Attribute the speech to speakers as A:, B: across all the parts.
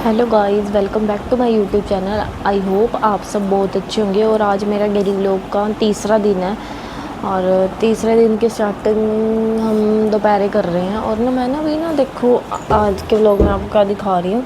A: Hello guys, welcome back to my YouTube channel. I hope आप सब बहुत अच्छे होंगे। और आज मेरा डेली व्लॉग का तीसरा दिन है और तीसरे दिन की स्टार्टिंग हम दोपहर कर रहे हैं। और ना मैं ना अभी ना देखो, आज के व्लॉग में आपको क्या दिखा रही हूँ।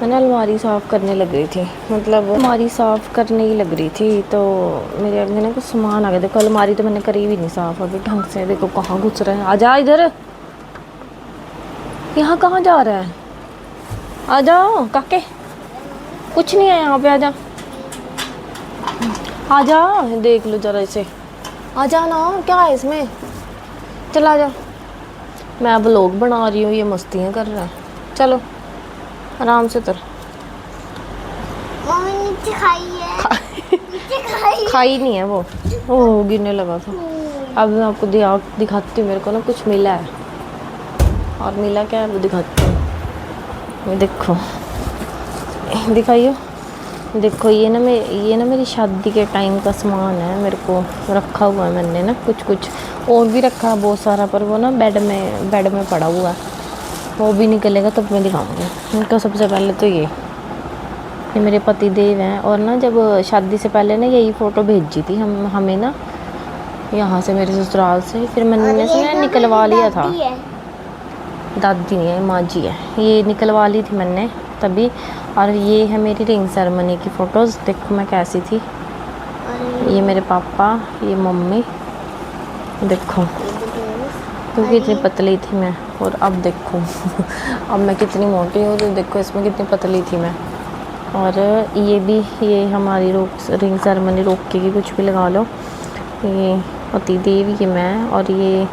A: मैं अलमारी साफ़ करने लग रही थी, मतलब अलमारी साफ़ करने ही लग रही थी तो मेरे आगे ना कुछ सामान आ गया। देखो अलमारी तो मैंने करी भी नहीं साफ़ अभी ढंग से। देखो कहाँ घुस रहे हैं। आ जा इधर, यहाँ कहाँ जा रहा है? आ जाओ काके, कुछ नहीं है यहाँ पे। आ जा, आ जा, देख लो जरा इसे। आ जा ना, क्या है इसमें? चला जा। मैं व्लॉग बना रही हूँ, ये मस्तियाँ कर रहा है। चलो आराम से उतर।
B: नीचे खाई है। नीचे खाई
A: खाई नहीं है वो गिरने लगा था। अब मैं आपको दिखाती हूँ। मेरे को ना कुछ मिला है, और मिला क्या है वो दिखाती हूँ। ये देखो, दिखाइयो। देखो ये ना मेरी शादी के टाइम का सामान है। मेरे को रखा हुआ है मैंने ना कुछ और भी रखा है बहुत सारा, पर वो ना बेड में पड़ा हुआ है। वो भी निकलेगा तब मैं दिखाऊंगी उनका। सबसे पहले तो ये मेरे पति देव हैं। और ना जब शादी से पहले ना यही फ़ोटो भेजी थी हमें ना यहाँ से, मेरे ससुराल से। फिर मैंने से ना निकलवा लिया था। दादी नहीं है, माँ जी है। ये निकलवा ली थी मैंने तभी। और ये है मेरी रिंग सेरेमनी की फ़ोटोज़। देखो मैं कैसी थी। ये मेरे पापा, ये मम्मी। देखो क्योंकि इतनी पतली थी मैं, और अब देखो अब मैं कितनी मोटी हूँ। तो देखो इसमें कितनी पतली थी मैं। और ये हमारी रिंग सेरेमनी रोके की कुछ भी लगा लो। ये पति देव, ये मैं, और ये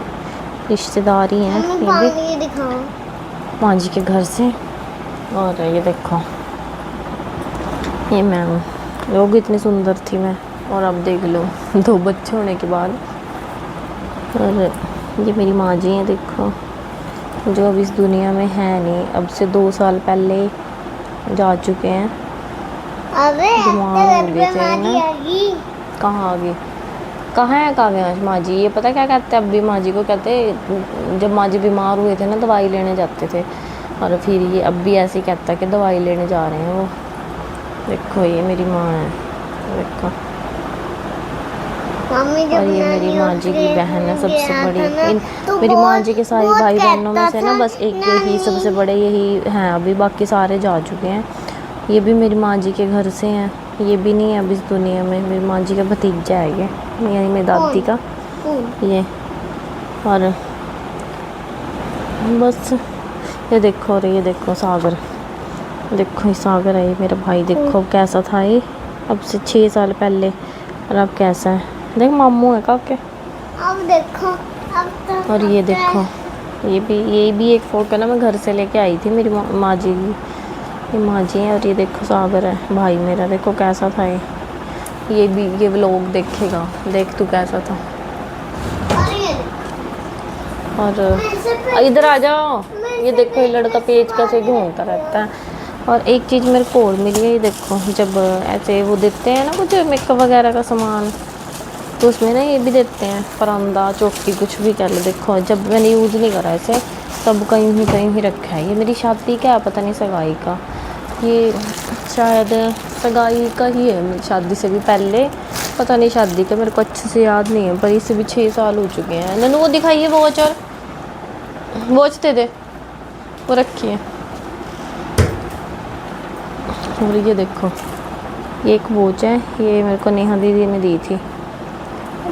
A: रिश्तेदारी हैं ये भी माँ जी के घर से। और ये देखो ये मैं हूँ। लोग इतनी सुंदर थी मैं, और अब देख लो 2 बच्चे होने के बाद। और ये मेरी माँ जी हैं, देखो, जो अब इस दुनिया में है नहीं। अब से 2 साल पहले जा चुके हैं। बीमार हो गए थे ना। कहाँ आ गई? कहाँ है काव्यांश? माँ जी ये पता क्या कहते हैं, अब भी माँ जी को कहते, जब माँ जी बीमार हुए थे ना दवाई लेने जाते थे। और फिर ये अब भी ऐसे ही कहता है कि दवाई लेने जा रहे हैं वो। देखो ये मेरी माँ है, देखो। और ये मेरी माँ जी की बहन है सबसे बड़ी। मेरी माँ जी के सारे भाई बहनों में से ना बस एक ही सबसे बड़े यही हैं अभी, बाकी सारे जा चुके हैं। ये भी मेरी माँ जी के घर से हैं। ये भी नहीं है अब इस दुनिया में। मेरी माँ जी का भतीजा है ये, यानी मेरी दादी का ये। और बस ये देखो, और ये देखो सागर। देखो ये सागर है, ये मेरा भाई। देखो कैसा था ये अब से 6 साल पहले, और अब कैसा है। देख मामू है काके।
B: अब देखो, अब तो
A: और ये देखो, ये भी एक फ़ोटो ना मैं घर से लेके आई थी मेरी माँ जी की। ये माँ जी हैं। और ये देखो सागर है भाई मेरा। देखो कैसा था ये भी। ये व्लॉग देखेगा, देख तू कैसा था। और इधर आ जाओ। ये देखो ये लड़का पेज कैसे घूमता रहता है। और एक चीज़ मेरे को और मिली है, ये देखो, जब ऐसे वो देते हैं ना कुछ मेकअप वगैरह का सामान, तो उसमें ना ये भी देते हैं परांदा, चौकी, कुछ भी कह लो। देखो जब मैंने यूज़ नहीं करा इसे, तब कहीं ही रखा है। ये मेरी शादी का है, पता नहीं सगाई का। ये शायद सगाई का ही है, मेरी शादी से भी पहले। पता नहीं शादी का, मेरे को अच्छे से याद नहीं है, पर इससे भी 6 साल हो चुके हैं। ननू वो दिखाइए वॉच, और वॉच दे दे, वो रखी है। और ये देखो ये एक वॉच है, ये मेरे को नेहा दीदी ने दी थी।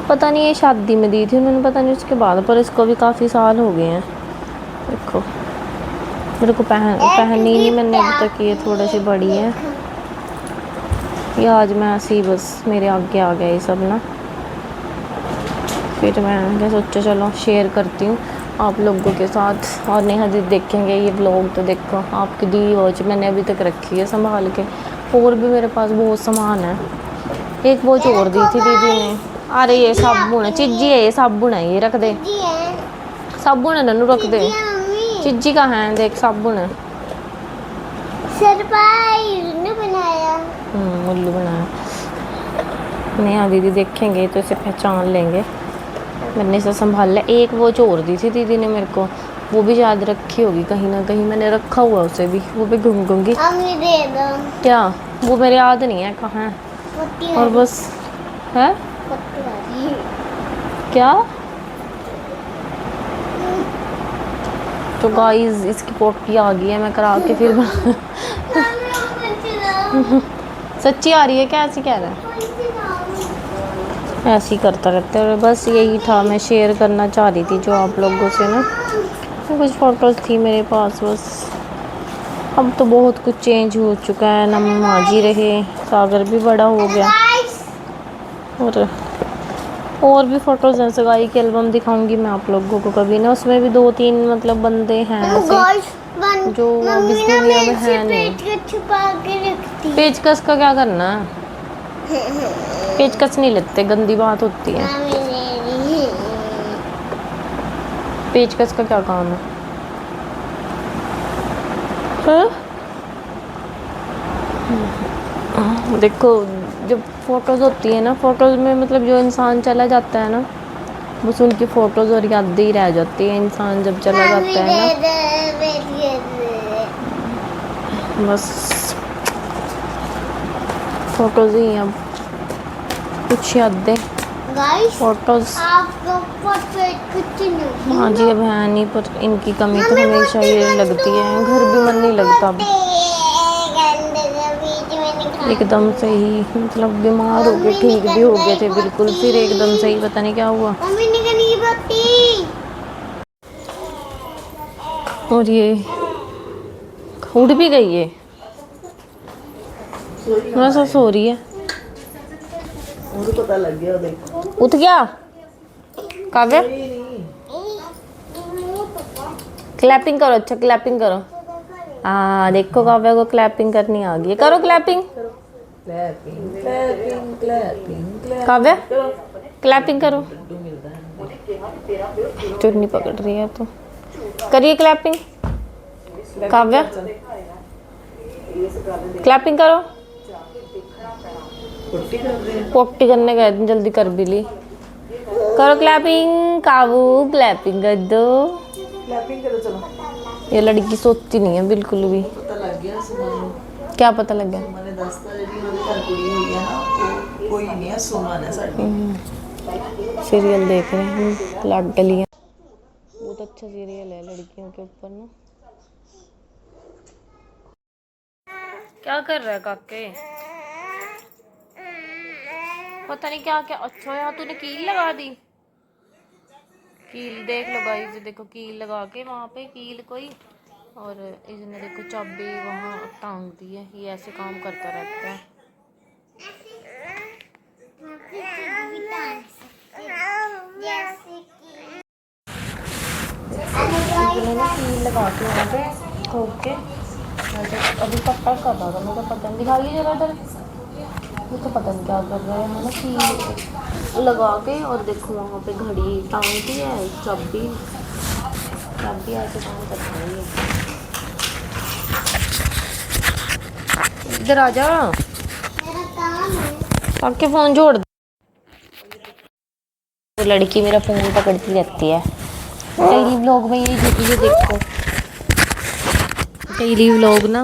A: पता नहीं ये शादी में दी थी उन्होंने, पता नहीं उसके बाद, पर इसको भी काफ़ी साल हो गए हैं। देखो मेरे को पहनी नहीं मैंने अभी तक। ये थोड़ी सी बड़ी है। ये आज मैं ऐसे ही बस मेरे आगे आ गया ये सब ना। फिर मैं क्या सोचा चलो शेयर करती हूँ आप लोगों के साथ। और नेहा दीदी देखेंगे ये व्लॉग तो देखो। आपकी दी वॉच मैंने अभी तक रखी है संभाल के। और भी मेरे पास बहुत सामान है। एक वॉच और दी थी दीदी ने। अरे ये साबुन है, चिज्जी है, ये साबुन है, ये रख दे। साबुन है नन्नू, रख दे। चिज्जी का है, देख साबुन है। उल्लू बनाया। नेहा दीदी देखेंगे तो इसे पहचान लेंगे। मैंने इसे संभाल लिया। एक वॉच और दी थी दीदी ने मेरे को, वो भी याद रखी होगी कहीं ना कहीं, मैंने रखा हुआ उसे भी, वो भी घूमूंगी।
B: मम्मी दे दो।
A: क्या? वो मेरे याद नहीं है कहाँ है।
B: पट्टी
A: और बस है
B: पट्टी वाली।
A: क्या। तो गाइस इसकी पोटी आ गई है, मैं करा के फिर
B: मम्मी वो बच्चे ना
A: सच्ची आ रही है क्या? ऐसी कह रहा है, ऐसे ही करता रहता है। बस यही था, मैं शेयर करना चाह रही थी जो आप लोगों से ना, कुछ फ़ोटोज़ थी मेरे पास बस। अब तो बहुत कुछ चेंज हो चुका है ना, माँ जी रहे, सागर भी बड़ा हो गया। और भी फ़ोटोज़ हैं, सगाई की एल्बम दिखाऊंगी मैं आप लोगों को कभी ना, उसमें भी 2-3 मतलब बंदे हैं ऐसे जो अब इस दुनिया में है नहीं।
B: छुपा के रखती।
A: पेचकस का क्या करना है? पेचकस नहीं लेते, गंदी बात होती है। पेचकस का क्या काम है? हाँ? देखो जब फोटोज़ होती है ना, फोटोज़ में मतलब जो इंसान चला जाता है ना, बस उनकी फ़ोटोज़ और यादें ही रह जाती है। इंसान जब चला जाता है ना, बस फोटोज़ ही हैं अब, कुछ यादें फोटोज़। हाँ जी, अब है नहीं, पर इनकी कमी तो हमेशा ये लगती है, घर भी मन नहीं लगता अब। एकदम से ही मतलब बीमार हो गए, ठीक भी हो गए थे बिल्कुल, फिर एकदम से ही पता नहीं क्या हुआ। और ये उठ भी गई है, वैसा सो रही है।
C: पता लग गया, देखो
A: उठ गया काव्या, क्लैपिंग करो। अच्छा क्लैपिंग करो। हाँ देखो काव्या को क्लैपिंग करनी आ गई है, करो clapping.
C: Clapping clapping clapping
A: Kavya clapping करो। चुन्नी पकड़ रही है तो करिए क्लैपिंग। काव्या क्लैपिंग करो। पोटी करने गए, जल्दी कर भी ली। करो क्लैपिंग, काबू क्लैपिंग कर दो।
C: क्लैपिंग करो चलो।
A: ये लड़की सोचती नहीं है बिल्कुल भी।
C: पता लग गया सुमन,
A: क्या पता लग गया?
C: मैंने दसता जी ਉਹਦੇ ਘਰ ਕੁੜੀ ਹੋਈ ਹੈ ਨਾ, ਉਹ ਕੋਈ ਨਹੀਂ ਹੈ, ਸੁਮਨ है साडी।
A: सीरियल देख रहे हैं लाड डलियां, बहुत अच्छा सीरियल है लड़कियों के ऊपर ना। क्या कर रहा है काके? पता नहीं क्या क्या। अच्छा यार तूने कील लगा दी। कील देख लो गाइस, देखो कील लगा के वहाँ पे कील कोई, और इसने देखो चाबी वहाँ टांग दी है। ये ऐसे काम करता रहता है। इसने ना कील लगा के वहाँ पे ठोक के, अभी पट्टा कर रहा था, मुझे पता नहीं, दिखा लीजिए इधर, मुझे पता नहीं क्या कर रहा है ना। कील लगा के और देखो वहाँ पे घड़ी टांग दी है, चाबी चाबी ऐसे काम करता है ये। इधर आ जा, ताकि फोन जोड़ दे। वो लड़की मेरा फोन पकड़ती रहती है। डेली व्लॉग में यही देखी है, देखो डेली व्लॉग ना,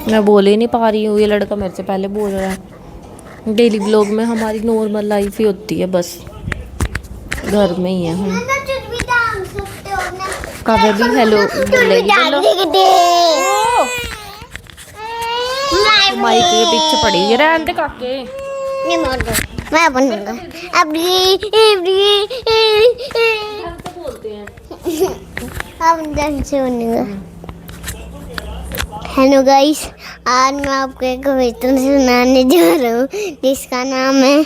A: मैं बोल ही नहीं पा रही हूँ, ये लड़का मेरे से पहले बोल रहा है। डेली व्लॉग में हमारी नॉर्मल लाइफ ही होती है, बस घर में ही है हम। काव्या भी हेलो बोलेगी, माइक के पीछे पड़ी है, रहने दे काके।
B: मैं बनूंगा अब
A: बोलते हैं
B: डांस बनूंगा। हेलो गाइस, आज मैं आपको एक कविता सुनाने जा रहा हूँ जिसका नाम है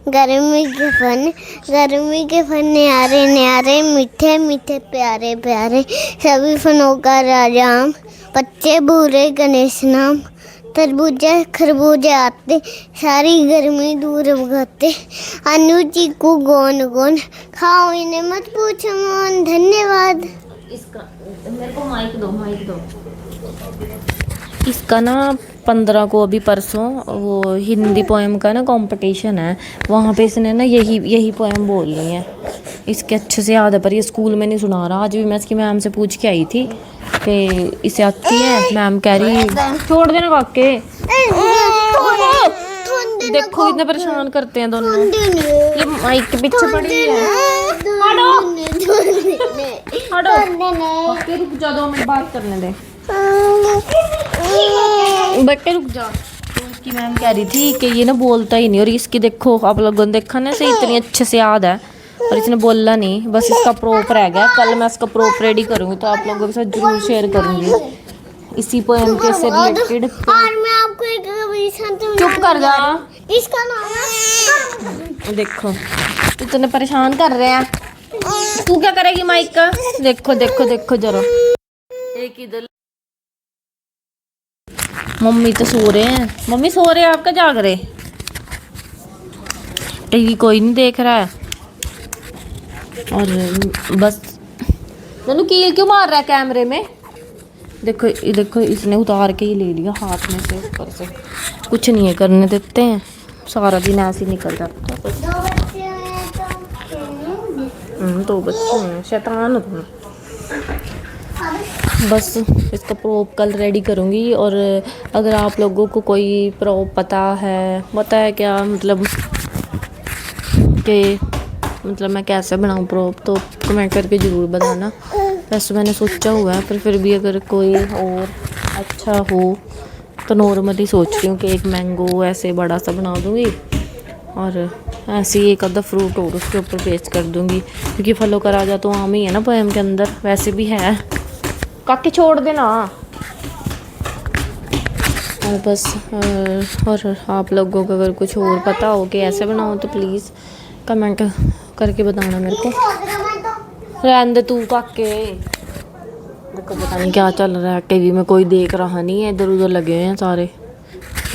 B: गर्मी के फन। गर्मी के फन न्यारे न्यारे, मीठे मीठे प्यारे प्यारे, सभी फनों का राजा आम, बच्चे बूढ़े गणेश नाम, तरबूजा खरबूजे आते, सारी गर्मी दूर भगाते, अनु चीकू गोन गोन, खाओ इन्हें मत पूछो मन। धन्यवाद।
A: इसका मेरे को माइक दो, माइक दो। इसका ना 15 को अभी परसों वो हिंदी पोएम का ना कंपटीशन है, वहाँ पे इसने ना यही पोएम बोलनी है। इसके अच्छे से याद है, पर ये स्कूल में नहीं सुना रहा। आज भी मैं इसकी मैम से पूछ के आई थी कि इसे आती है। मैम कह रही छोड़ देना काके। देखो इतने परेशान करते हैं दोनों। ये माइक के पीछे पड़ी है। हटो काके, रुक जा 2 मिनट बात करने दे। बेटे रुक जा। तो उसकी मैम कह रही थी कि ये ना बोलता ही नहीं, और इसकी देखो आप लोगों ने देखा ना, इसे इतनी अच्छे से याद है और इसने बोला नहीं, बस इसका प्रोप रह गया। कल मैं इसका प्रोप रेडी करूँगी तो आप लोगों के साथ जरूर शेयर करूँगी इसी पोएम के से रिलेटेड।
B: और मैं आपको एक कविता
A: चुप कर जा।
B: इसका नाम है
A: देखो इतने परेशान कर रहे हैं। तू क्या करेगी माइक का? देखो देखो देखो जरा। एक इधर मम्मी तो सो रहे हैं। मम्मी सो रहे हैं, आपका जाग रहे? टीवी कोई नहीं देख रहा है। और बस ननू कील क्यों मार रहा है कैमरे में? देखो ये देखो, इसने उतार के ही ले लिया हाथ में से, ऊपर से। कुछ नहीं है, करने देते हैं। सारा दिन ऐसे ही निकल जाता है।
B: 2 बच्चे हैं तो
A: 2 बच्चे हैं, शैतान हो तुम। बस इसका प्रोप कल रेडी करूँगी। और अगर आप लोगों को कोई प्रोप पता है क्या, मतलब कि मतलब मैं कैसे बनाऊँ प्रोप, तो कमेंट करके ज़रूर बताना। वैसे मैंने सोचा हुआ है, पर फिर भी अगर कोई और अच्छा हो तो नॉर्मली सोच रही हूँ कि एक मैंगो ऐसे बड़ा सा बना दूँगी और ऐसे ही एक आधा फ्रूट और उसके ऊपर पेस्ट कर दूँगी, क्योंकि फलों का राजा तो आम ही है ना पोएम के अंदर, वैसे भी है। काके छोड़ देना। और बस और आप लोगों को अगर कुछ और पता हो कि ऐसे बनाओ तो प्लीज़ कमेंट करके बताना मेरे को। रहने दे तू काके। देखो पता नहीं क्या चल रहा है, टीवी में कोई देख रहा नहीं है, इधर उधर लगे हुए हैं सारे।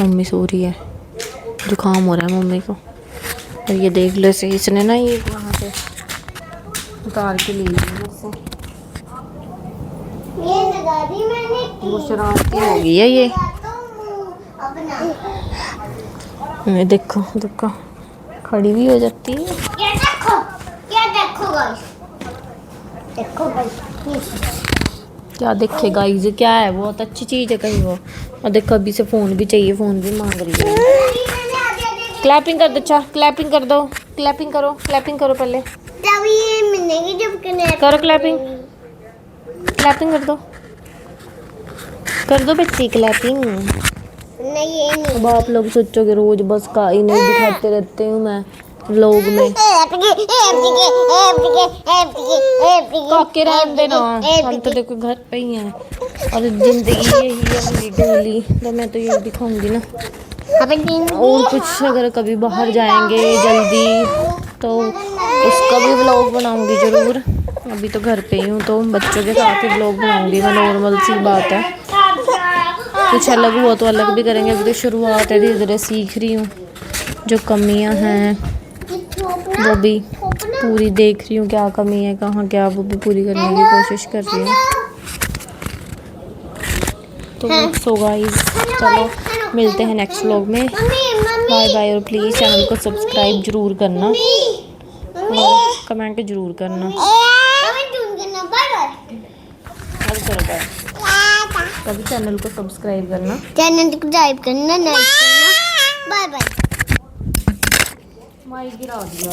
A: मम्मी सो रही है, जुकाम हो रहा है मम्मी को। और ये देख लो से इसने ना ये वहाँ से उतार के ले लिया।
B: ये लगा दी मैंने
A: वो शरारती हो गई है ये।
B: अपना।
A: देखो देखो खड़ी भी हो जाती है।
B: ये देखो गाइस, देखो गाइस,
A: क्या देखे गाइस, क्या है? बहुत अच्छी चीज़ है कहीं वो। और देखो अभी से फ़ोन भी चाहिए, फ़ोन भी मांग रही है। क्लैपिंग कर दो, अच्छा क्लैपिंग कर दो, क्लैपिंग करो पहले।
B: जब ये मिलेगी जब कनेक्ट
A: करो क्लैपिंग कर दो बच्ची क्लैपिंग।
B: नहीं ये नहीं।
A: अब आप लोग सोचोगे रोज बस का ही नहीं दिखाते रहते हूँ मैं व्लॉग में। काके रहने देना, हम तो देखो घर पे ही हैं और जिंदगी यही है मेरी डोली, तो मैं तो ये दिखाऊंगी ना। और कुछ अगर कभी बाहर जाएंगे जल्दी तो उसका भी व्लॉग बनाऊंगी ज़रूर। अभी तो घर पे ही हूँ तो बच्चों के साथ ही व्लॉग बनाऊंगी मैं, नॉर्मल सी बात है। कुछ अलग हुआ तो अलग भी करेंगे, अभी तो शुरुआत है, धीरे धीरे सीख रही हूँ। जो कमियाँ हैं वो भी पूरी देख रही हूँ, क्या कमी है कहाँ क्या, वो भी पूरी करने की कोशिश कर रही हूँ। तो सो गाइस चलो मिलते हैं नेक्स्ट व्लॉग में। Bye bye. और प्लीज़ चैनल को सब्सक्राइब जरूर करना और कमेंट जरूर करना। कभी चैनल को सब्सक्राइब करना,
B: बाय बाय।
A: माइक गिरा दिया।